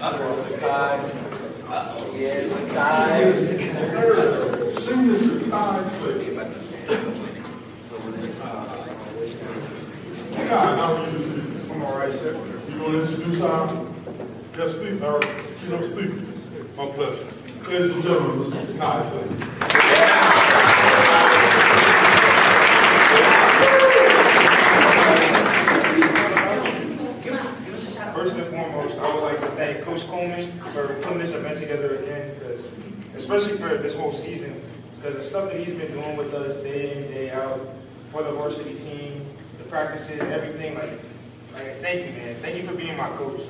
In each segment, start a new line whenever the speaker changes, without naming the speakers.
Sakai. Yes, Sakai.
Senior Sakai. Sakai, how are you?
I'm all right, sir.
You going to introduce our guest speaker, our keynote speaker? My pleasure. Ladies and gentlemen, Mr. Sakai, please.
First and foremost, I would like to thank Coach Coleman for putting this event together again, because especially for this whole season, because the stuff that he's been doing with us day in, day out, for the varsity team, the practices, everything, like thank you, man. Thank you for being my coach.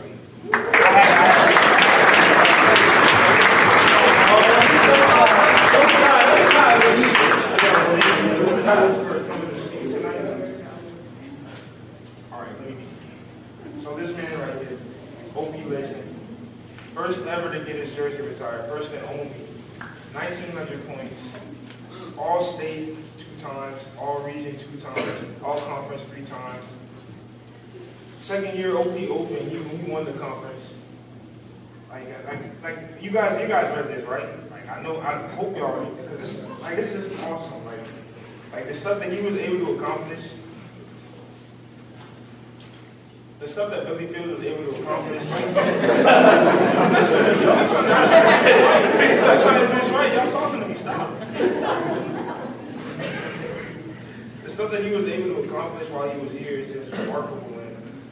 So this man right here, OP legend, first ever to get his jersey retired, first and only, 1,900 points, all state 2 times, all region 2 times, all conference 3 times. Second year OP Open, he won the conference. Like you guys read this, right? Like I hope y'all read it, because this is awesome. Like the stuff that he was able to accomplish. The stuff that Billy Fields was able to accomplish. That's right. Y'all talking to me. Stop. The stuff that he was able to accomplish while he was here is just remarkable,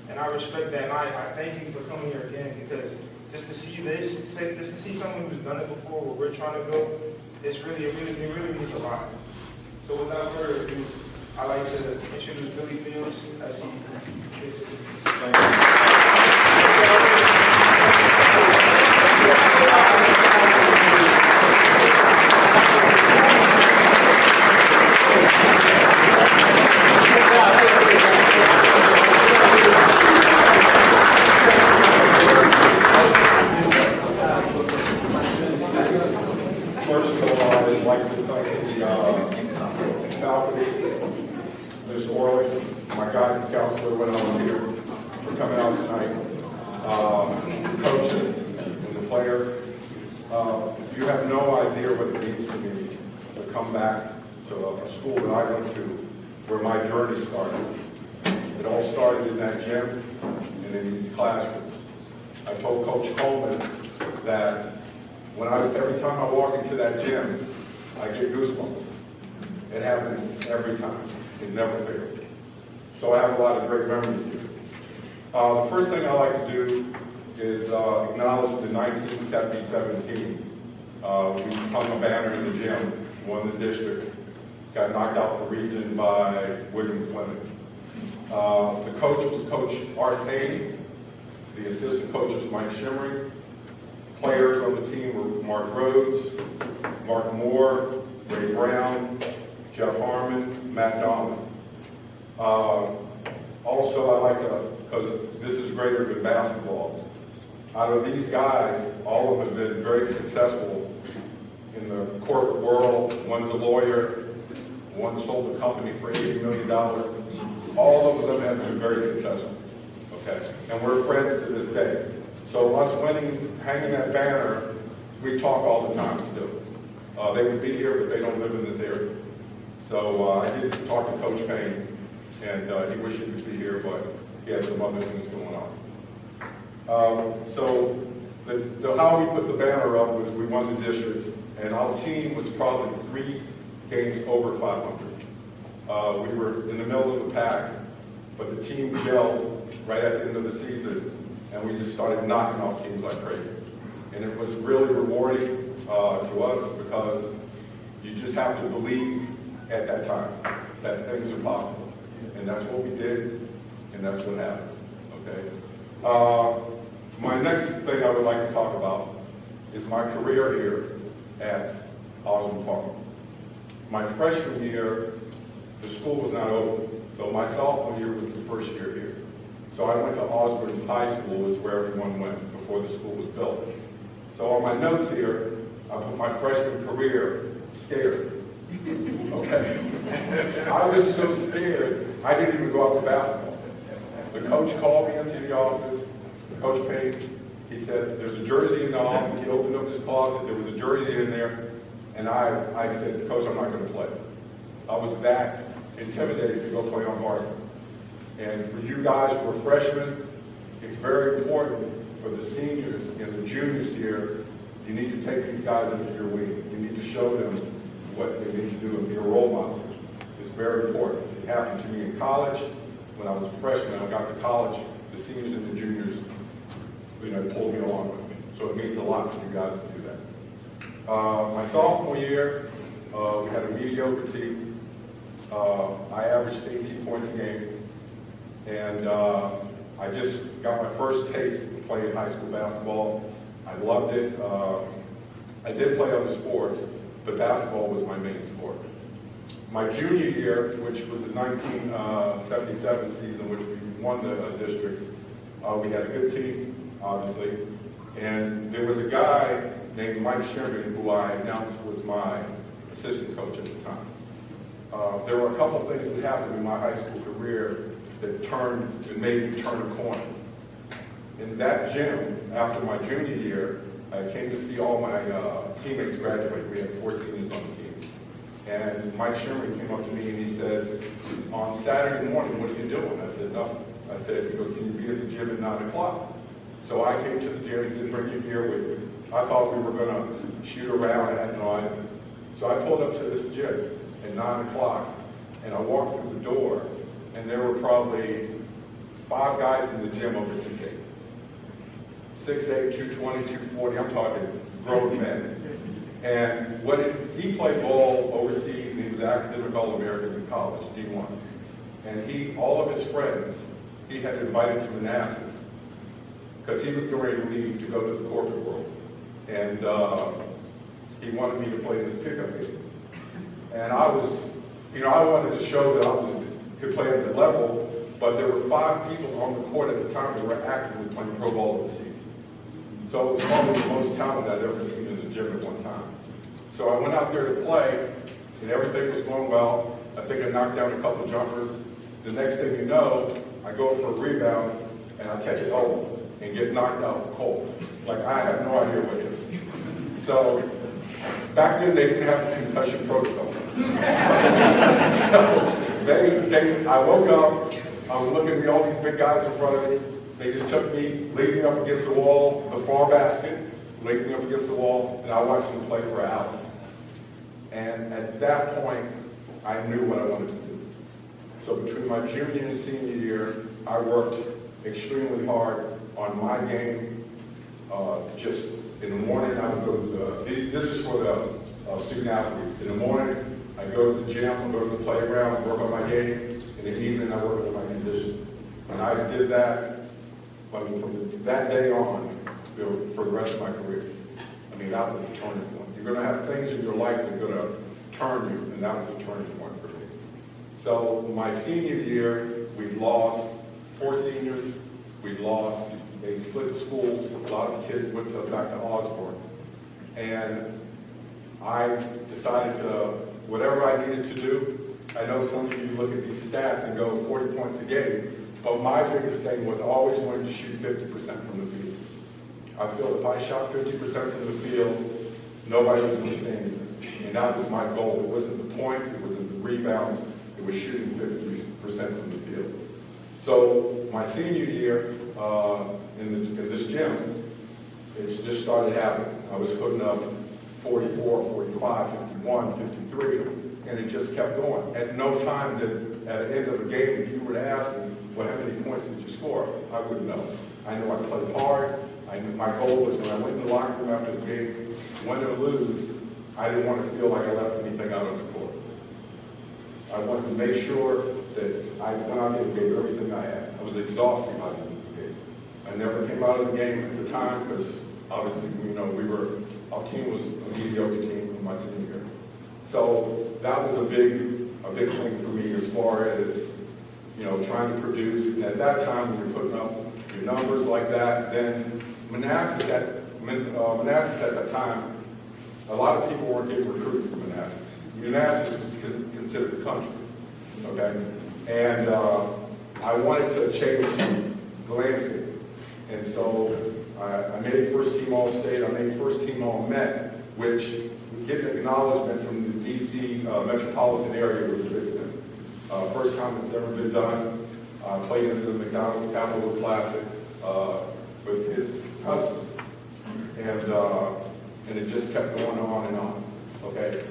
and I respect that. And I thank you for coming here again, because just to see this, just to see someone who's done it before, where we're trying to go, it really means a lot. So without further ado, I'd like to introduce Billy Fields as he.
First of all, I'd like to thank the faculty, Ms. Orley, my guidance counselor when I was here, for coming out tonight, coaches and the players. You have no idea what it means to me to come back to a school that I went to, where my journey started. It all started in that gym and in these classrooms. I told Coach Coleman that every time I walk into that gym, I get goosebumps. It happens every time. It never fails. So I have a lot of great memories here. The first thing I like to do is acknowledge the 1970-17 team. We hung a banner in the gym, won the district, got knocked out the region by William Fleming. The coach was Coach Art Payne. The assistant coach was Mike Shimmery. Players on the team were Mark Rhodes, Mark Moore, Ray Brown, Jeff Harmon, Matt Donlin. Also, I like to, because this is greater than basketball, out of these guys, all of them have been very successful in the corporate world. One's a lawyer, one sold a company for $80 million. All of them have been very successful, okay? And we're friends to this day. So us hanging that banner, we talk all the time still. They would be here, but they don't live in this area. So I did talk to Coach Payne, and he wished he could be here, but he had some other things going on. So how we put the banner up was we won the districts, and our team was probably 3 games over 500. We were in the middle of the pack, but the team gelled right at the end of the season, and we just started knocking off teams like crazy. And it was really rewarding to us, because you just have to believe at that time that things are possible. And that's what we did, and that's what happened, okay? My next thing I would like to talk about is my career here at Osbourn Park. My freshman year, the school was not open, so my sophomore year was the first year here. So I went to Osbourn High School, is where everyone went before the school was built. So on my notes here, I put my freshman career scared. Okay? I was so scared, I didn't even go out for basketball. The coach called me into the office, Coach Payne, He said, there's a jersey in the office. He opened up his closet. There was a jersey in there. And I said, Coach, I'm not going to play. I was that intimidated to go play on varsity. And for you guys who are freshmen, it's very important for the seniors and the juniors here, you need to take these guys under your wing. You need to show them what they need to do and be a role model. It's very important. It happened to me in college. When I was a freshman, I got to college, the seniors and the juniors, pulled me along with me. So it means a lot for you guys to do that. My sophomore year, we had a mediocre team. I averaged 18 points a game. And I just got my first taste of playing high school basketball. I loved it. I did play other sports, but basketball was my main sport. My junior year, which was the 1977 season, which we won the districts, we had a good team, obviously. And there was a guy named Mike Sherman, who I announced was my assistant coach at the time. There were a couple of things that happened in my high school career that made me turn a corner. In that gym, after my junior year, I came to see all my teammates graduate. We had 4 seniors on the team. And Mike Sherman came up to me and he says, on Saturday morning, what are you doing? I said, nothing. I said, he goes, can you be at the gym at 9 o'clock? So I came to the gym, he said, bring your gear with you. I thought we were going to shoot around, I had no idea. So I pulled up to this gym at 9 o'clock, and I walked through the door, and there were probably 5 guys in the gym over 6'8". 6'8", 220, 240, I'm talking grown men. And he played ball overseas, and he was academic All-American in college, D1. And all of his friends, he had invited to Manassas, because he was going ready to leave to go to the corporate world. And he wanted me to play this pickup game. And I wanted to show that I could play at the level, but there were 5 people on the court at the time that were actively playing pro ball overseas. So it was probably the most talent I'd ever seen in the gym at one time. So I went out there to play, and everything was going well. I think I knocked down a couple jumpers. The next thing you know, I go for a rebound, and I catch it over and get knocked out cold. Like, I have no idea what it is. So back then, they didn't have the concussion protocol. So I woke up, I was looking at all these big guys in front of me. They just took me, laid me up against the wall, the far basket, laid me up against the wall, and I watched them play for an hour. And at that point, I knew what I wanted to do. So between my junior and senior year, I worked extremely hard on my game. Just in the morning, I would go to this is for the student athletes. In the morning, I go to the gym, I go to the playground, work on my game. In the evening, I work on my condition. And I did that from that day on for the rest of my career. I mean, that was the turning point. You're going to have things in your life that are going to turn you, and that was the turning point for me. So my senior year, we lost 4 seniors. They split the schools. A lot of the kids went back to Osbourn. And I decided whatever I needed to do. I know some of you look at these stats and go 40 points a game, but my biggest thing was always wanting to shoot 50% from the field. I feel if I shot 50% from the field, nobody was going to say anything. And that was my goal. It wasn't the points, it wasn't the rebounds, it was shooting 50% from the field. So my senior year in this gym, it just started happening. I was putting up 44, 45, 51, 53, and it just kept going. At no time did, at the end of the game, if you were to ask me, well, how many points did you score? I wouldn't know. I knew I played hard. I knew my goal was when I went in the locker room after the game, win or lose, I didn't want to feel like I left anything out on the court. I wanted to make sure that I went out there and gave everything I had. I was exhausted by the end of the game. I never came out of the game at the time because obviously, our team was a mediocre team in my senior year. So that was a big thing for me as far as, trying to produce. And at that time, when you're putting up your numbers like that, then Manassas at that time, a lot of people weren't getting recruited from Manassas. Manassas was considered the country, okay? And I wanted to change the landscape. And so I made first team All-State. I made first team All-Met, which getting acknowledgement from the D.C. metropolitan area was a big thing. First time it's ever been done. Played in the McDonald's Capital Classic with his husband. And it just kept going on and on. Okay.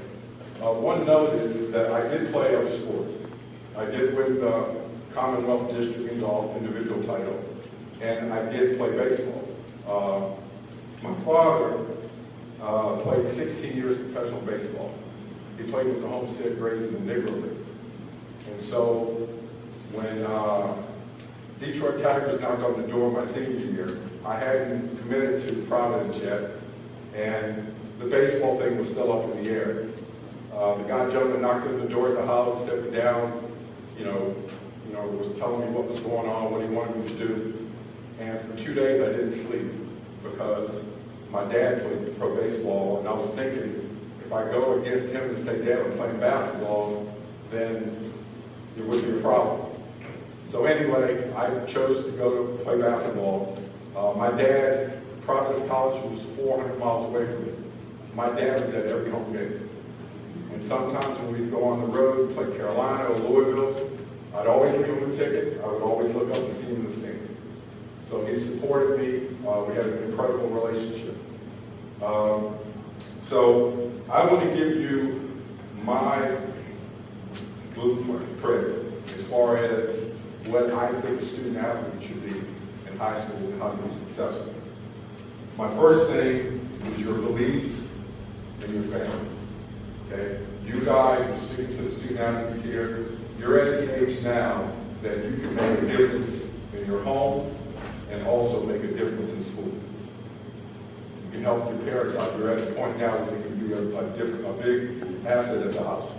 One note is that I did play other sports. I did win the Commonwealth District individual title, and I did play baseball. My father played 16 years professional baseball. He played with the Homestead Grays in the Negro Leagues. And so when Detroit Tigers knocked on the door my senior year, I hadn't committed to Providence yet, and the baseball thing was still up in the air. The guy jumped and knocked on the door at the house, set me down, was telling me what was going on, what he wanted me to do. And for 2 days I didn't sleep because my dad played pro baseball, and I was thinking, if I go against him and stay down and playing basketball, then it would be a problem. So anyway, I chose to go to play basketball. My dad, Providence College was 400 miles away from me. My dad was at every home game. And sometimes when we'd go on the road, play Carolina or Louisville, I'd always leave him a ticket. I would always look up and see him in the stands. So he supported me. We had an incredible relationship. So I want to give you my blueprint as far as what I think a student athlete should be in high school and how to be successful. My first thing is your beliefs and your family. Okay? You guys, speaking to the student athletes here, you're at the age now that you can make a difference in your home and also make a difference in school. You can help your parents out. You're at the point now where you can be a big asset at the house.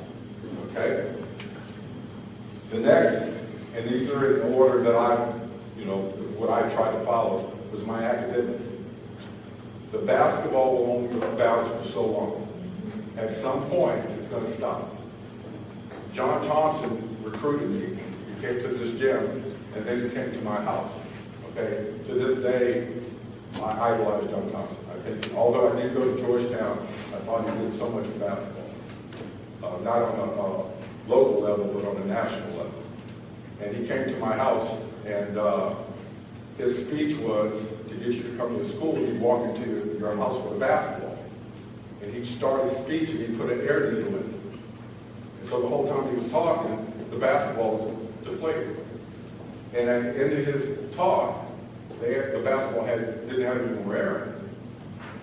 Okay? The next, and these are in order that what I try to follow, was my academics. The basketball will only be balanced for so long. At some point, it's going to stop. John Thompson recruited me. He came to this gym, and then he came to my house. Okay? To this day, I idolize John Thompson. I think, although I did go to Georgetown, I thought he did so much in basketball. Not on a local level, but on a national level. And he came to my house, and his speech was, to get you to come to school, he'd walk into your house with a basketball. And he'd start his speech, and he'd put an air needle in it. And so the whole time he was talking, the basketball was deflated. And at the end of his talk, the basketball didn't have any more air in it.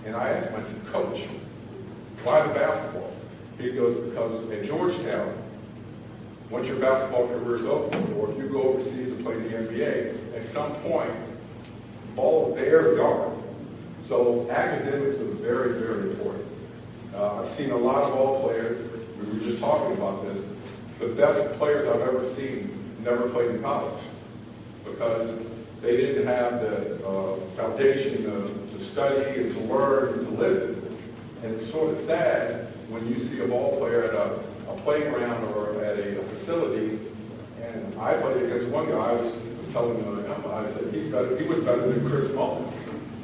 And I asked him, I said, Coach, why the basketball? He goes, because at Georgetown, once your basketball career is over, or if you go overseas and play in the NBA, at some point, all the air is gone. So academics are very, very important. I've seen a lot of ball players, we were just talking about this, the best players I've ever seen never played in college because they didn't have the foundation to study and to learn and to listen. And it's sort of sad when you see a ball player at a playground or at a facility, and I played against one guy, I was telling him, I said, he was better than Chris Mullins.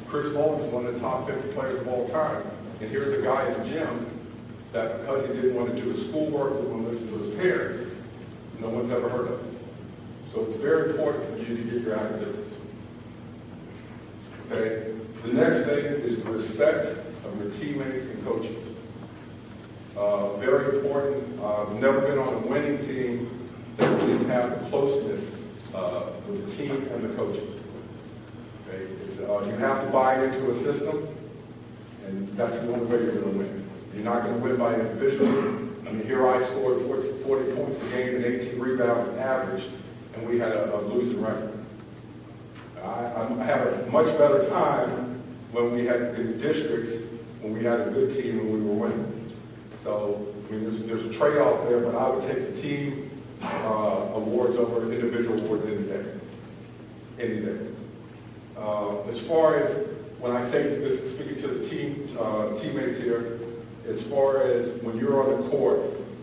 Chris Mullins is one of the top 50 players of all time. And here's a guy in the gym that because he didn't want to do his schoolwork, didn't want to listen to his parents, no one's ever heard of him. So it's very important for you to get your academics. Okay? The next thing is the respect of your teammates and coaches. Very important. I've never been on a winning team that didn't have the closeness with the team and the coaches. Okay? You have to buy into a system, and that's the only way you're going to win. You're not going to win by individual. I mean, here I scored 40 points a game and 18 rebounds average, and we had a losing record. I had a much better time when we had in districts, when we had a good team and we were winning. So I mean, there's a trade-off there, but I would take the team awards over individual awards any day. Any day. As far as when I say this, speaking to the teammates here, as far as when you're on the court,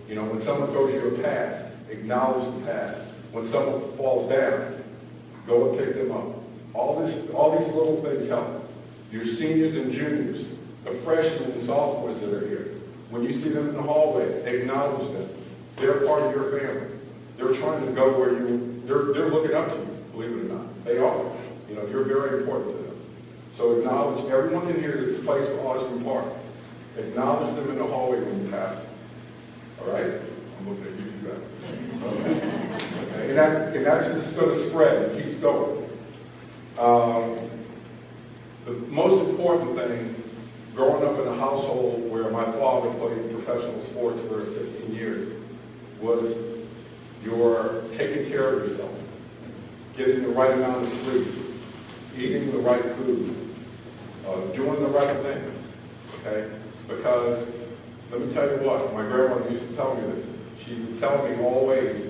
when someone throws you a pass, acknowledge the pass. When someone falls down, go and pick them up. All these little things help. your seniors and juniors, the freshmen and sophomores that are here. When you see them in the hallway, acknowledge them. They're part of your family. They're trying to go where they're looking up to you, believe it or not. They are. You know, you're very important to them. So acknowledge everyone in here that's placed for Osbourn Park. Acknowledge them in the hallway when you pass them. All right? I'm looking at you, guys. Okay. And that's just going to spread. It keeps going. The most important thing, growing up in a household where my father played professional sports for 16 years, was your taking care of yourself, getting the right amount of sleep, eating the right food, doing the right things, okay? Because, let me tell you what, my grandmother used to tell me this. She would tell me always,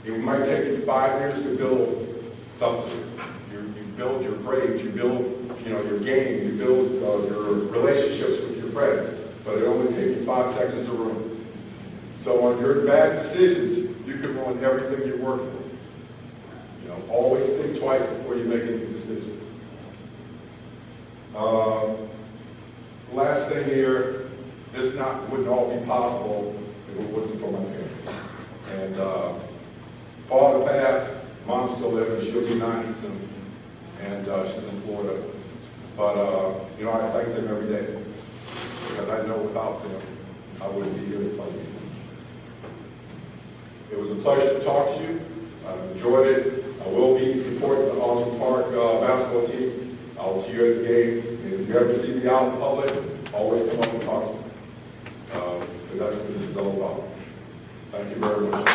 it might take you 5 years to build something. You build your grades, you build your game, you build your relationships with your friends, but it only takes you 5 seconds to ruin. So on your bad decisions, you can ruin everything you work for. You know, always think twice before you make any decisions. Last thing here, this wouldn't all be possible if it wasn't for my parents. And father passed, mom's still living, she'll be 90 soon, and she's in Florida. But, I thank them every day, because I know without them, I wouldn't be here to play. It was a pleasure to talk to you. I've enjoyed it. I will be supporting the Osbourn Park basketball team. I'll see you at the games. And if you ever see me out in public, always come up and talk to me. Because that's what this is all about. Thank you very much.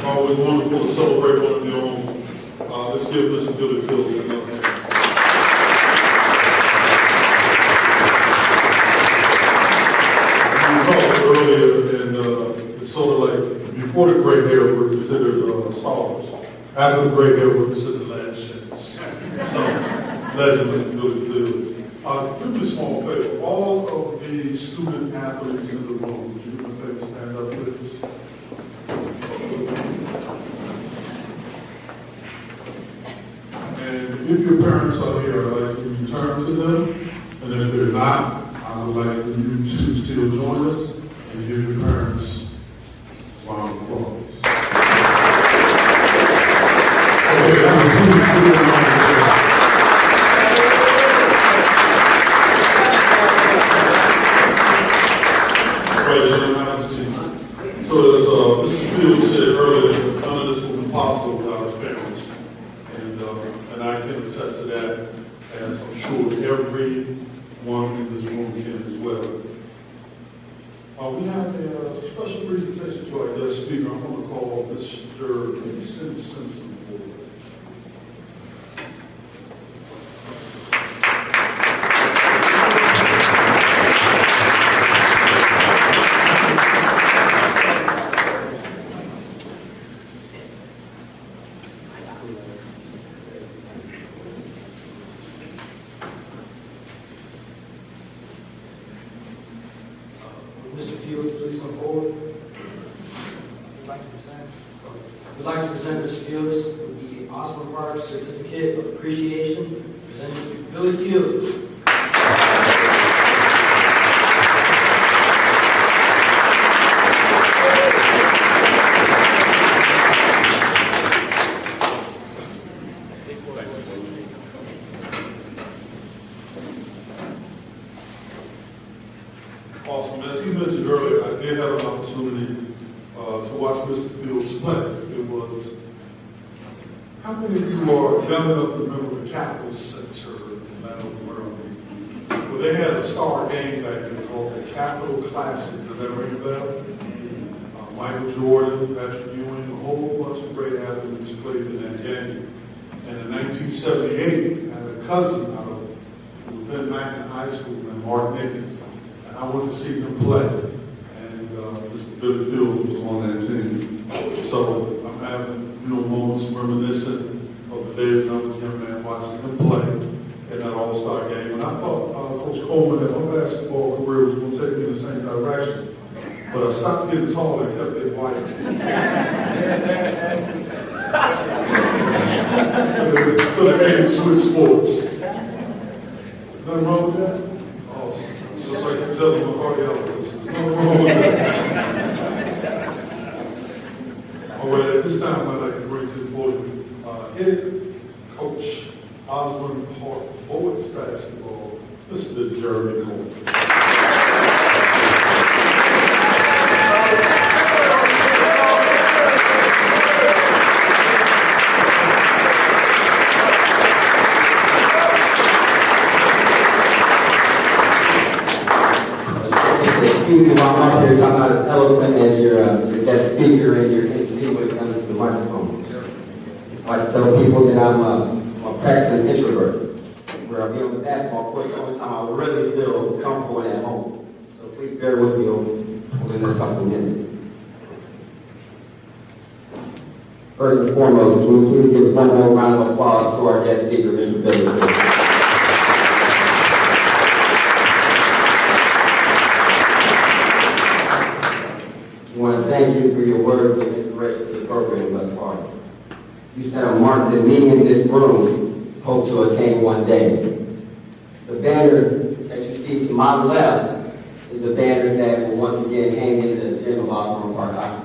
Always wonderful to celebrate one of your own. Let's give Mr. Billy Fields another hand. We talked earlier, and it's sort of like before the gray hair were considered stars. After the gray hair were considered legends. So, legend Mr. Billy Fields. Do me a small favor. All of the student athletes in the room, would you do me a favor, stand up, please? If your parents are here, I'd like you to turn to them, and if they're not, I would like you to still join us and give your parents a round of applause. Okay, so as Mr. Fields said earlier, none of this would be possible without his parents. And I can attest to that, as I'm sure everyone in this room can as well. We have a special presentation to our guest speaker. I'm going to call Mr. Vincent Simpson forward.
Mr. Fields, please come forward. We'd like to present Mr. Fields with the Osbourn Park Certificate of Appreciation. Present Mr. Billy Fields.
Awesome. As he mentioned earlier, I did have an opportunity to watch Mr. Fields play. It was, how many of you are young enough to remember the Capitol Center in Atlanta? Well, they had a star game back then called the Capitol Classic. Does that ring a bell? Michael Jordan, Patrick Ewing, a whole bunch of great athletes played in that game. And in 1978, I had a cousin out of who was then back in high school named Mark Nickens. I went to see them play, and Mr. Billy Fields was on that team. So I'm having, moments reminiscent of the days when I was a young man watching him play in that All-Star game. And I thought Coach Coleman that my basketball career was going to take me in the same direction. But I stopped getting taller and kept getting wider. So they came to switch sports. Nothing wrong with that? Awesome. Just like you're telling my cardiologist. Nothing wrong with that. All right, at this time, I'd like to bring to the podium head coach Osbourn Park boys basketball, Mr. Jeremy Coleman.
Excuse me while I'm up here, so I'm not as eloquent as your guest speaker and your MC when it comes to the microphone. I like to tell people that I'm a practicing introvert, where I'll be on the basketball court the only time I really feel comfortable and at home. So please bear with me over the next couple of minutes. First and foremost, can we please give one more round of applause to our guest speaker, Mr. Billy. I want to thank you for your words and inspiration for the program thus far. You set a mark that many in this room hope to attain one day. The banner that you see to my left is the banner that will once again hang in the gym of Osbourn Park High.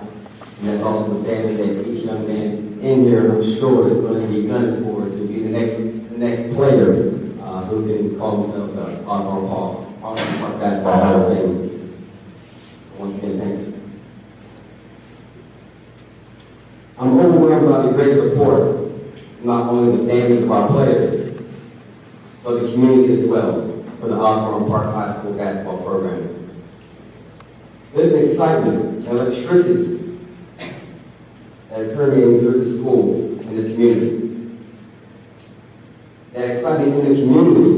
And that's also the banner that each young man in here, I'm sure, is going to be gunning for to be the next player who can call themselves the Osbourn Park Basketball Hall of Fame. Once again, thank you. I'm overwhelmed by the great support, not only the families of our players, but the community as well, for the Osbourn Park High School basketball program. There's an excitement and electricity that is permeating through the school and this community. That excitement in the community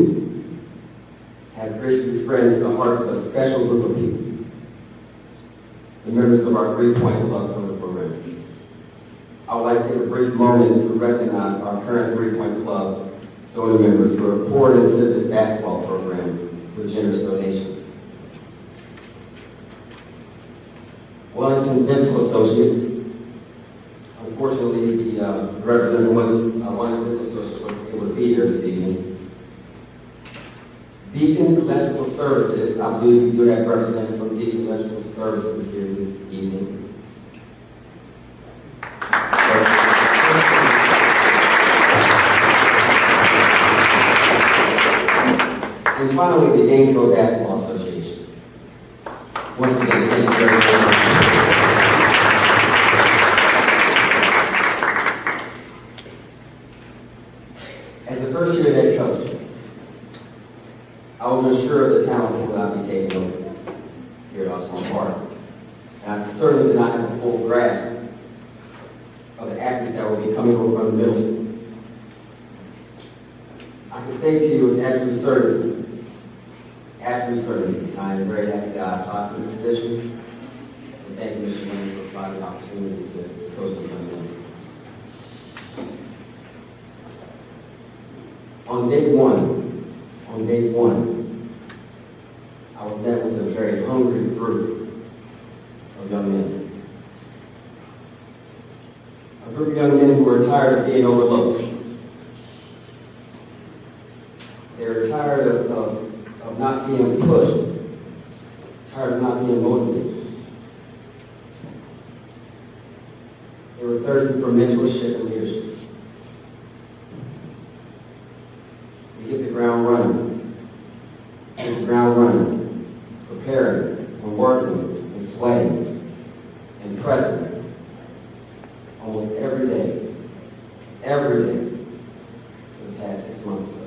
has graciously spread into the hearts of a special group of people, the members of our 3-point club for the program. I would like to take a brief moment to recognize our current 3-point club donor members who have poured into this basketball program with generous donations. Wellington Dental Associates. Unfortunately, the representative of Wellington Dental Associates wasn't able to be here this evening. Beacon Electrical Services. I believe we do have representative from Beacon Electrical Services here this evening. And finally, the Gainesville Basketball Association. Once again, thank you very much. As the first year head coach, I was unsure of the talent that I would be taking over here at Osbourn Park. And I certainly did not have a full grasp of the athletes that will be coming over from the middle school. I can say to you with absolute certainty, I am very happy that I applied for this position. And thank you, Mr. Wayne, for providing the opportunity to coach the young men. On day one, I was met with a very hungry group of young men. A group of young men who were tired of being overlooked. They were tired of not being pushed, tired of not being motivated. They were thirsty for mentorship and leadership. We hit the ground running, preparing and working and sweating and pressing almost every day for the past 6 months or so.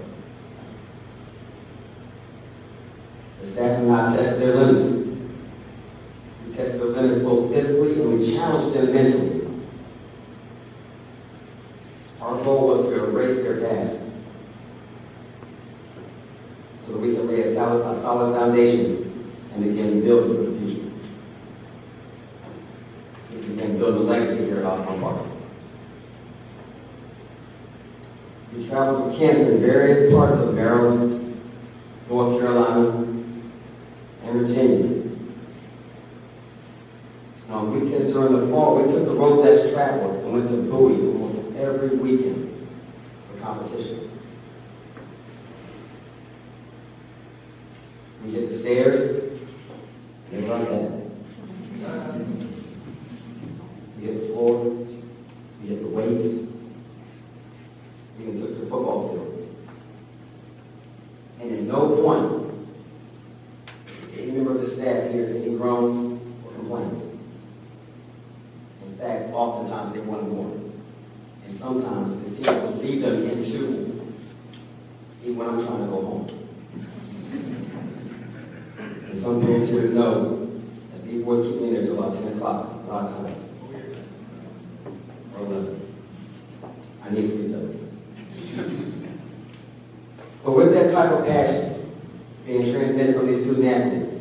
The staff and I tested their limits. We tested their limits both physically and we challenged them mentally. Our goal was to erase their past so that we can lay a solid foundation and begin building for the future. We can begin building a legacy here at Osbourn Park. We traveled to camps in various parts of Maryland, North Carolina, and Virginia. On weekends during the fall, we took the road less traveled and went to Bowie almost every weekend for competition. We hit the stairs, and they run that. We hit the floor, we hit the weights, we even took to the football field. And at no point did any member of the staff hear any groans or complaints. In fact, oftentimes they wanted more. And sometimes it seemed to lead them into, even when I'm trying to go home. And some parents here know that these boys keep me in there till about 10 o'clock, a lot of times. Or 11. I need sleep though. But with that type of passion being transmitted from these student athletes,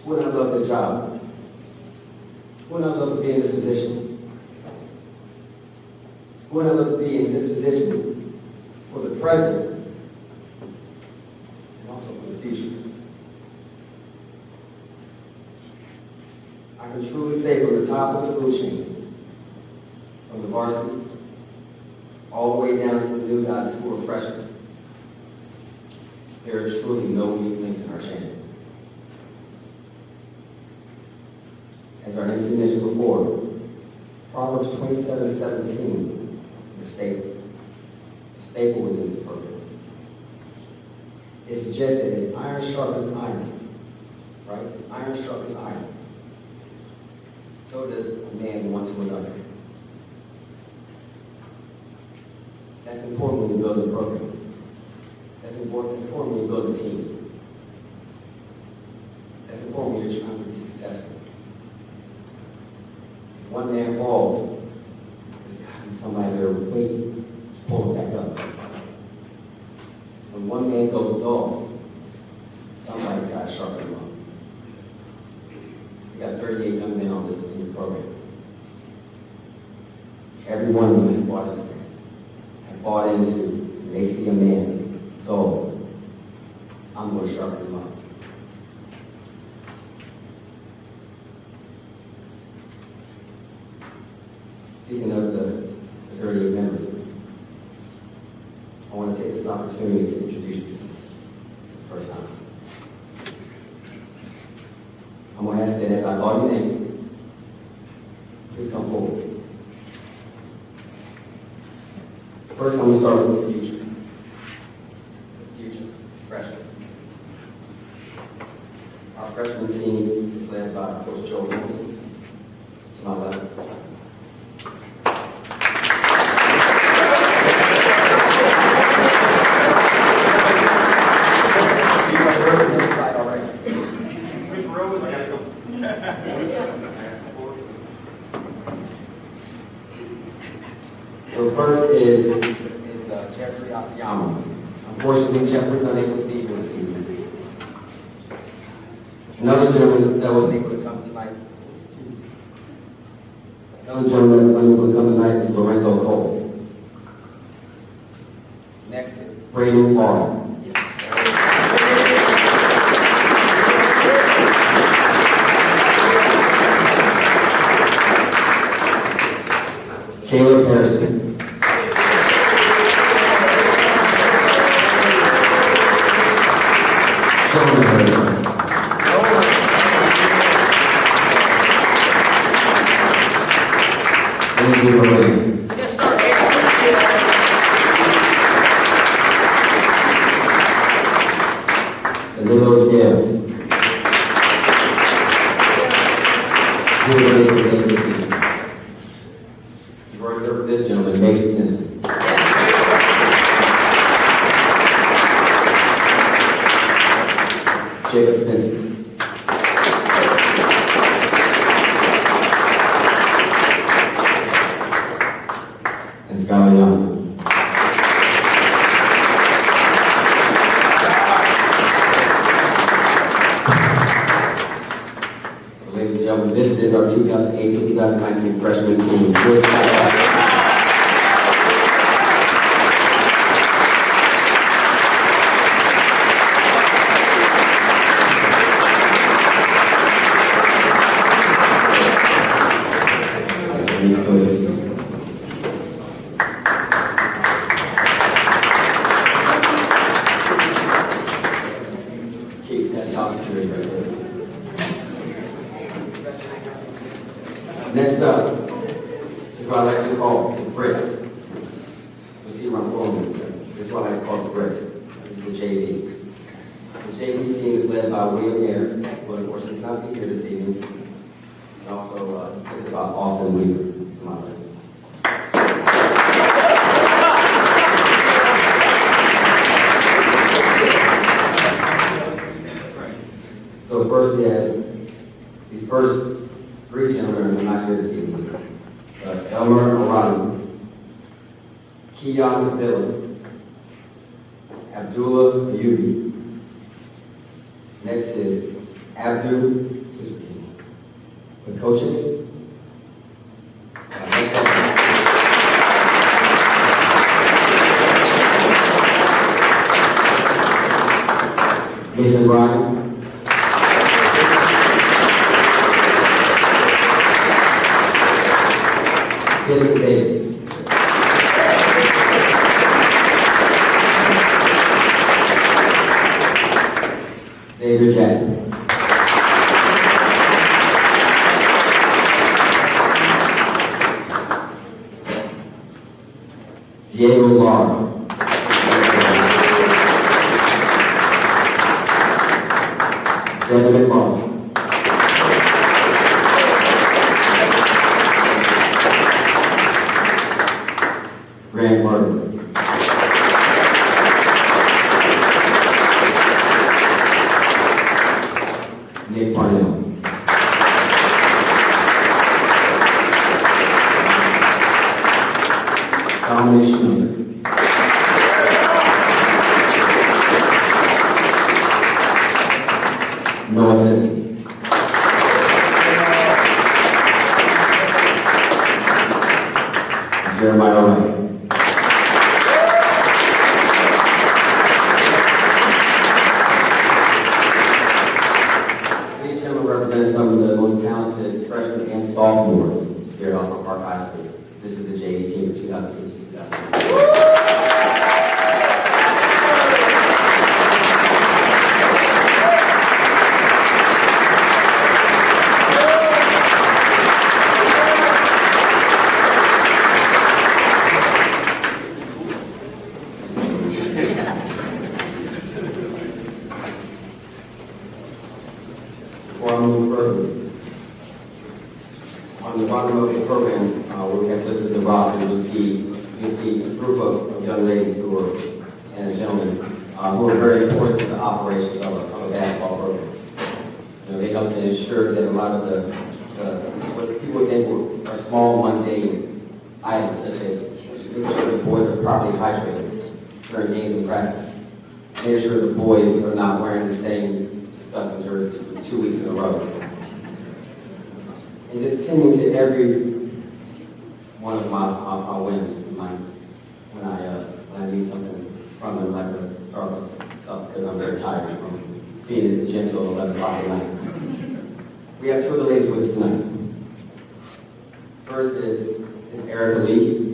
wouldn't I love this job? Wouldn't I love to be in this position? Wouldn't I love to be in this position for the present and also for the future? I can truly say from the top of the food chain, from the varsity, all the way down to the new guys who are freshmen, there are truly no weak links in our chain. As our MC mentioned before, Proverbs 27:17 is a staple within this program. It suggests that as iron sharpens iron, right? As iron sharpens iron, so does a man one to another. That's important when you build a program. That's important when you build a team. That's important when you're trying to be successful. If one man falls, there's got to be somebody there waiting to pull him back up. When one man goes dull, somebody's got to sharpen him up. We got 38 young men on this program. Every one of them has bought into, when they see a man dull, I'm going to sharpen him up. Speaking of the 38 members, I want to take this opportunity to introduce you for the first time. I'm going to ask that as I call your name, please come forward. First, I'm going to start with the future. The future, freshman. Our freshman team is led by Coach Joe Williams, to my left. So first is Jeffrey Asiyama. Unfortunately, Jeffrey's unable to be here this evening. Another gentleman that was able to come tonight. Another gentleman that was unable to come tonight is Lorenzo Cole. Next is Brayden Farr. Caleb Harrison. Jordan Harrison. Lindsay Rowan. Danilo Scales. You've already heard from this gentleman, Mason Simpson. Jacob Spencer. And Skylar Young. So, ladies and gentlemen, this is our 2018-2019 freshman team. Good stuff. Keep that top security right there. Next up is what I like to call the bricks. You see where I'm going with this. This is what I like to call the bricks. This is the JV. The JV team is led by William Mayer, who unfortunately cannot be here this evening. And also assisted about Austin Weaver to my left. So first we have these first three gentlemen who are not here this evening. Elmer Arani, Keon Kabila, Abdullah Ayubi. Next is Abdul Kochik. Mason Ryan. Vincent Davis. Xavier Jackson. Diego Lara. Devin McFarland. Grant Martin. Nick Parnell. Dominic Schooner. Noah Sensi. Jeremiah Wright. These gentlemen represent some of the most talented freshmen and sophomores here at Osbourn Park High School. This is the JV team for 2018-2019. Before I move further, on the bottom of the program, where we have listed the roster, you'll see a group of young ladies and a gentleman who are very important to the operations of a basketball program. You know, they help to ensure that a lot of the what people think are small, mundane items, such as making sure the boys are properly hydrated during games and practice, making sure the boys are not wearing the same disgusting jerseys 2 weeks in a row. And just tending to every one of my wins when I need something from them, like the Starbucks stuff, because I'm very tired from being at the gym till 11 o'clock at night. We have two of the ladies with us tonight. First is Erica Lee.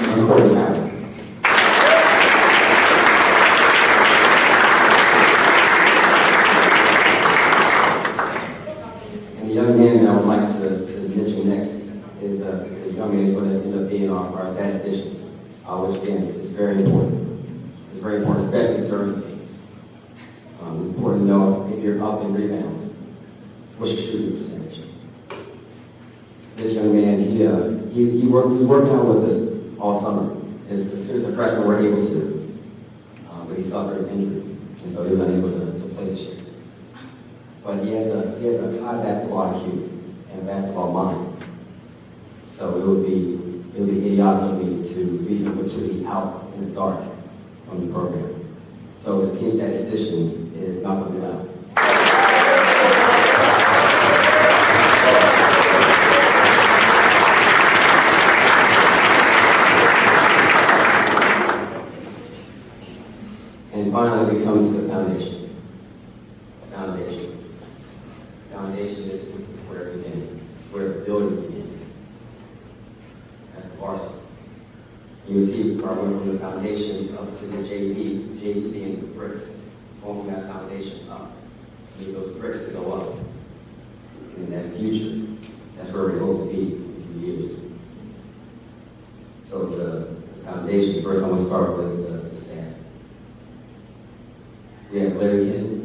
And Courtney Howard. And the young man that I would like to mention next is the young man who's going to end up being our statistician, which again is very important. It's very important, especially during the games. It's important to know if you're up in rebounds, what's your shooting percentage. This young man, he's worked out with us all summer. As soon as the freshmen were able to, but he suffered an injury, and so he was unable to play this year. But he has a high basketball IQ and a basketball mind. So it would be idiotic of me to be completely out out in the dark from the program. So the team statistician is Malcolm Blau. And finally, we come to the foundation. Foundation is where it begins, where the building begins. That's the varsity. You see where I went from the foundation up to the JV being the bricks, going from that foundation up. You need those bricks to go up. And in that future, that's where we hope to be in a few years. So the foundation, first I'm going to start with the staff. We have Larry Hinton.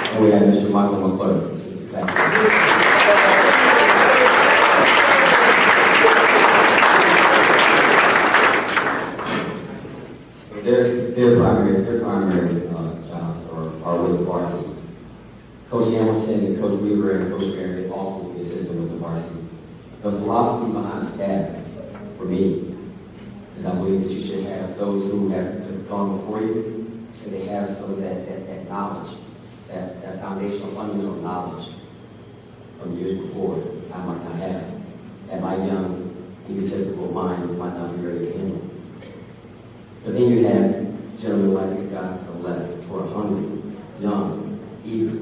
And we have Mr. Michael McClure. Their primary jobs are with the varsity. Coach Hamilton and Coach Weaver and Coach Barrett also will be assisting with the varsity. The philosophy behind staff, for me, is I believe that you should have those who have gone before you, and they have some of that knowledge, that foundational, fundamental knowledge from years before I might not have. That my young, egotistical mind might not be ready to handle. But then you have gentlemen like these guys to the left who are hungry, young, eager.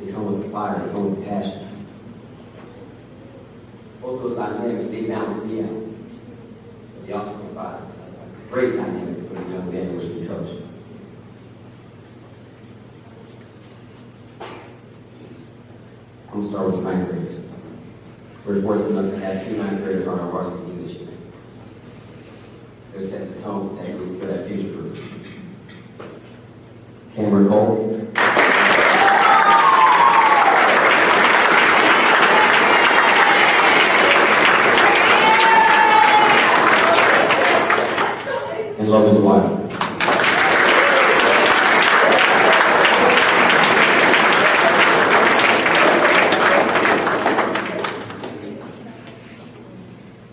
They come with fire, they come with passion. Both those dynamics, they balance me out. But they also provide a great dynamic for the young man which we coach. I'm going to start with the ninth graders. We're fortunate enough to have 2 ninth graders on our varsity team this year. They set the tone that group for that future group. Cameron Cole. And Logan White.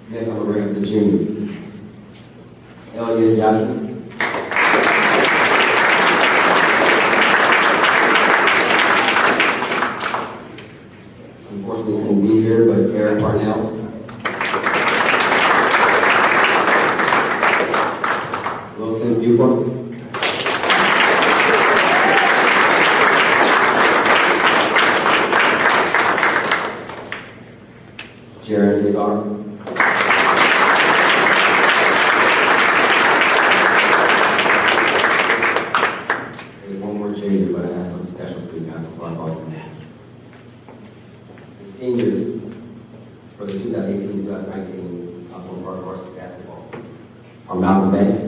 Next, I'm going to bring up the juniors. Elias Johnson. Unfortunately, couldn't be here, but Aaron Parnell. Wilson Buchler. Jared Cesar. But I have some special feedback before I vote on that. The seniors for the 2018-2019 Osbourn Park varsity basketball are Malcolm Banks,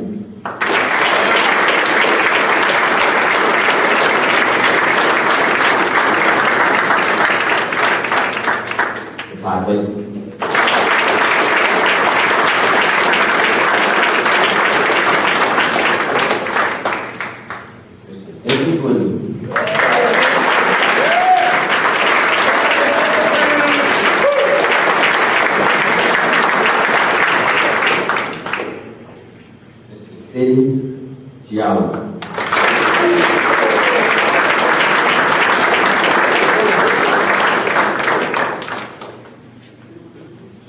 Todd Clayton, City Giallo.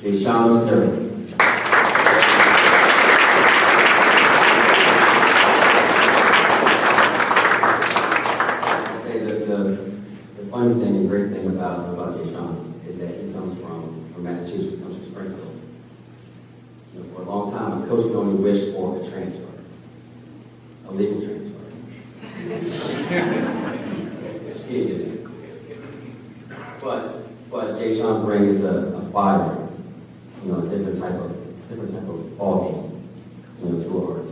Deshaun Terry. The funny thing and great thing about Deshaun is that he comes from Massachusetts, comes from Springfield. You know, for a long time, a coach could only wish for a transfer. A legal transfer. But Jay Sean brings a fire, you know, a different type of ball game, you know, to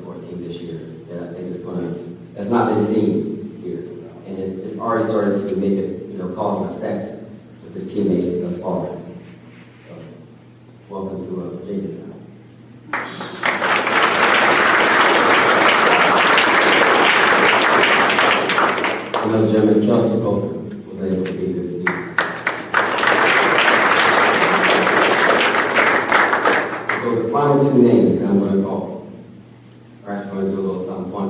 our team this year that I think that's not been seen here, and it's already started to make it, you know, cause an effect with his teammates thus far. So, welcome to Virginia. Another gentleman, Kelsey Copeland, was able to be here this evening. 2 names that I'm going to call. We're actually going to do a little something fun.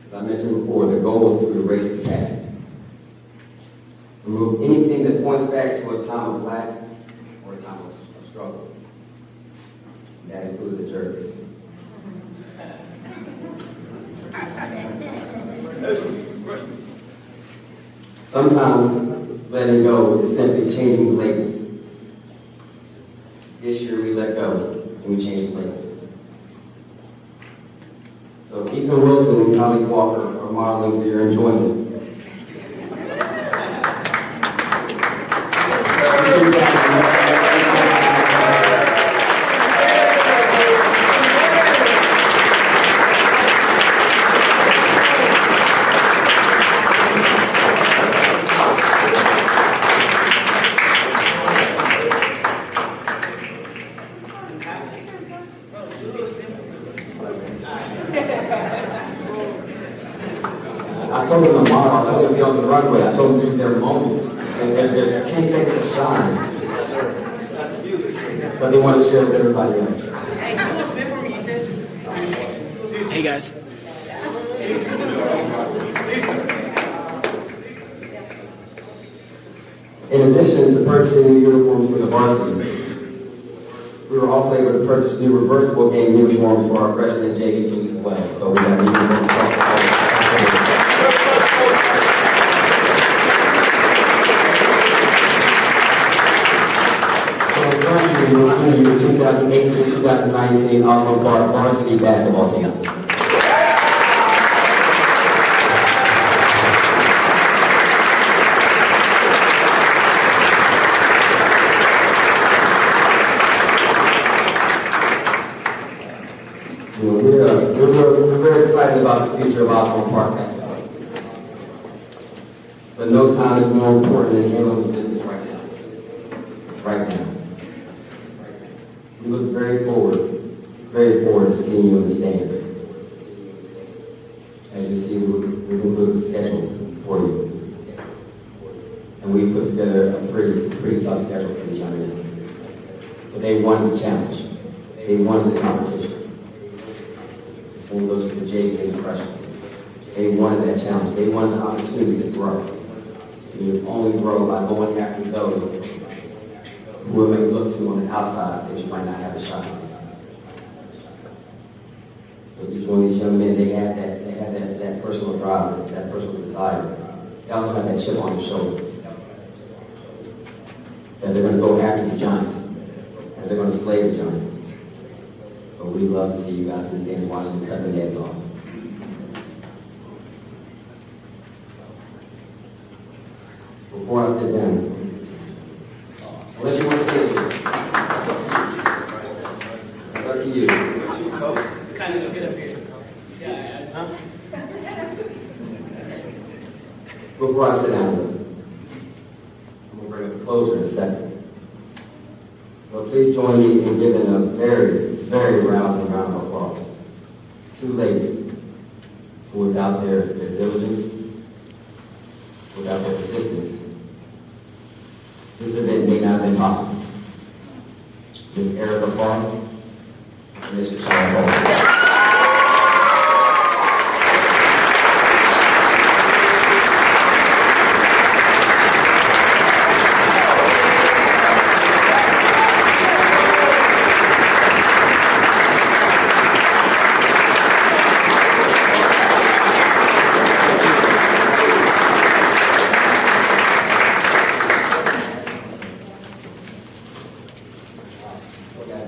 As I mentioned before, the goal is to erase the past. Remove anything that points back to a time of lack or a time of struggle. That includes the church. Sometimes letting go is simply changing the labels. This year we let go and we changed the labels. So Ethan Wilson and Collie Walker are modeling for your enjoyment. I told them to model, I told them to be on the runway, I told them to do their moment, and their 10 seconds to shine. So they want to share with everybody else.
Hey guys.
In addition to purchasing new uniforms for the varsity, we were also able to purchase new reversible game uniforms for our freshman and JV teams as well. So we got new uniforms. Currently, we're the 2018-2019 Osbourn Park varsity basketball team. We're very excited about the future of Osbourn Park basketball. But no time is more important than handling the business right now. Right now. We look very forward to seeing you in the stands. As you see, we've included a schedule for you. And we put together a pretty tough schedule for these young men. But they wanted the challenge. They wanted the competition. The same goes for the JV and the freshmen. They wanted that challenge. They wanted the opportunity to grow. So you only grow by going after those who may look to on the outside that you might not have a shot at. So each one of these young men, they have that personal drive, that personal desire. They also have that chip on their shoulder. That they're going to go after the giants. And they're going to slay the giants. So we love to see you guys in the stands watching them cut their heads off. Before I sit down, unless you want to stay here. It's up to you.
Kind of get up here. Yeah.
Before I sit down, I'm going to bring up a closer in a second. Well, please join me in giving a very, very rousing round of applause. 2 ladies who, without their diligence, without their persistence, this event may not have been possible. Ms. Erica Park and Mr. Sean Ball.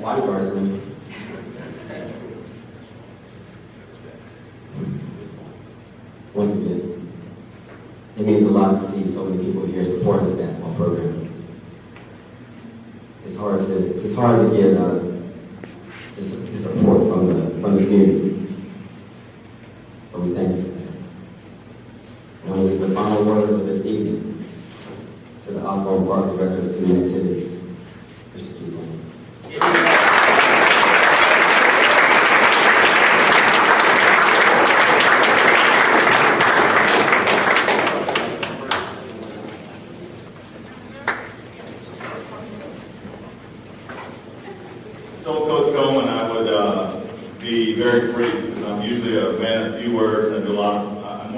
Bodyguards, man. Once again, it means a lot to see so many people here supporting this basketball program. It's hard to get the support from the community. So we thank you for that. And I'll leave the final words of this evening to the Osbourn Park Director of Student Activities, Mr. Keith.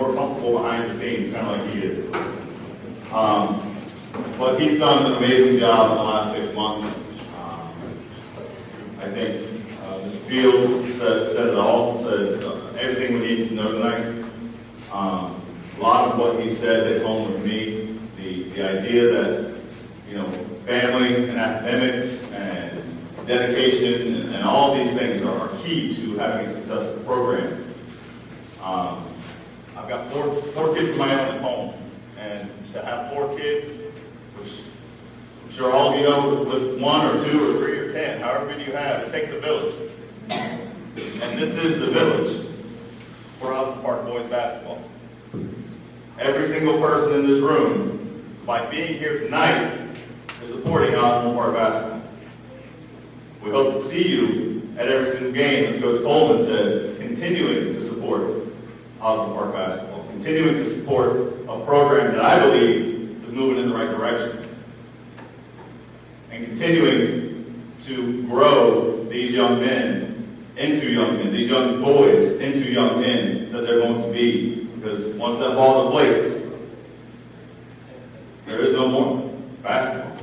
more comfortable behind the scenes, kind of like he is. But he's done an amazing job in the last 6 months. I think Mr. Fields said it all, said everything we need to know tonight. A lot of what he said hit home with me. The idea that, you know, family and academics and dedication and all these things are key to having a successful program. I've got four kids of my own at home, and to have 4 kids, which I'm sure all of you know, with 1 or 2 or 3 or 10, however many you have, it takes a village. And this is the village for Osbourn Park boys basketball. Every single person in this room, by being here tonight, is supporting Osbourn Park basketball. We hope to see you at every single game, as Coach Coleman said, continuing to support Osbourn Park basketball, continuing to support a program that I believe is moving in the right direction, and continuing to grow these young men into young men, these young boys into young men that they're going to be. Because once that ball deflates, there is no more basketball.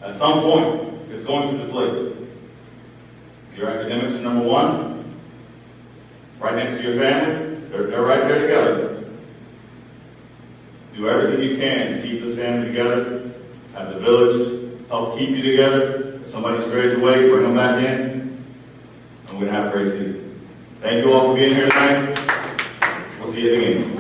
At some point, it's going to deflate. Your academics are number 1, right next to your family. They're right there together. Do everything you can to keep this family together. Have the village help keep you together. If somebody strays away, bring them back in. And we're going to have a great season. Thank you all for being here tonight. We'll see you at the game.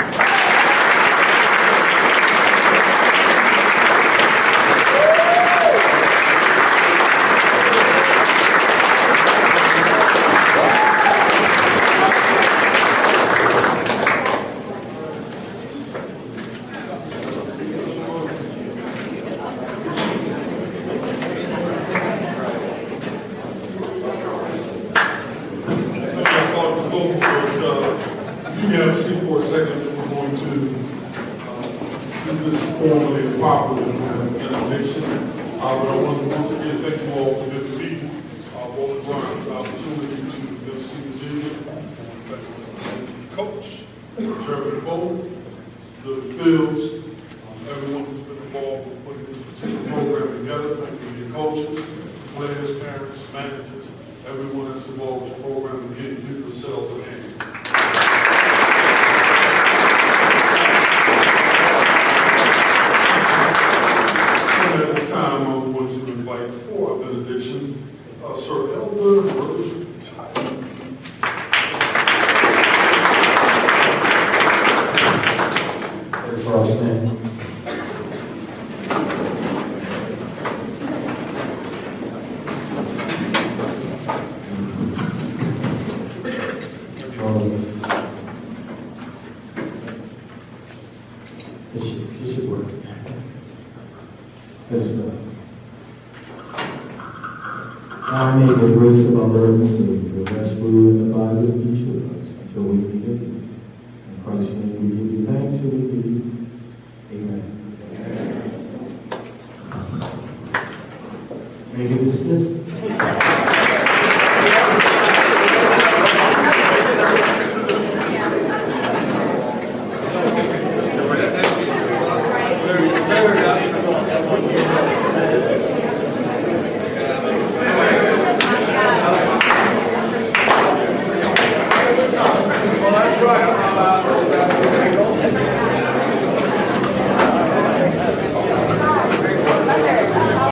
I may the grace of our Lord and Savior, rest, rule, and abide with each of us until we meet again. In Christ's name we give you thanks and we give you amen. May I give this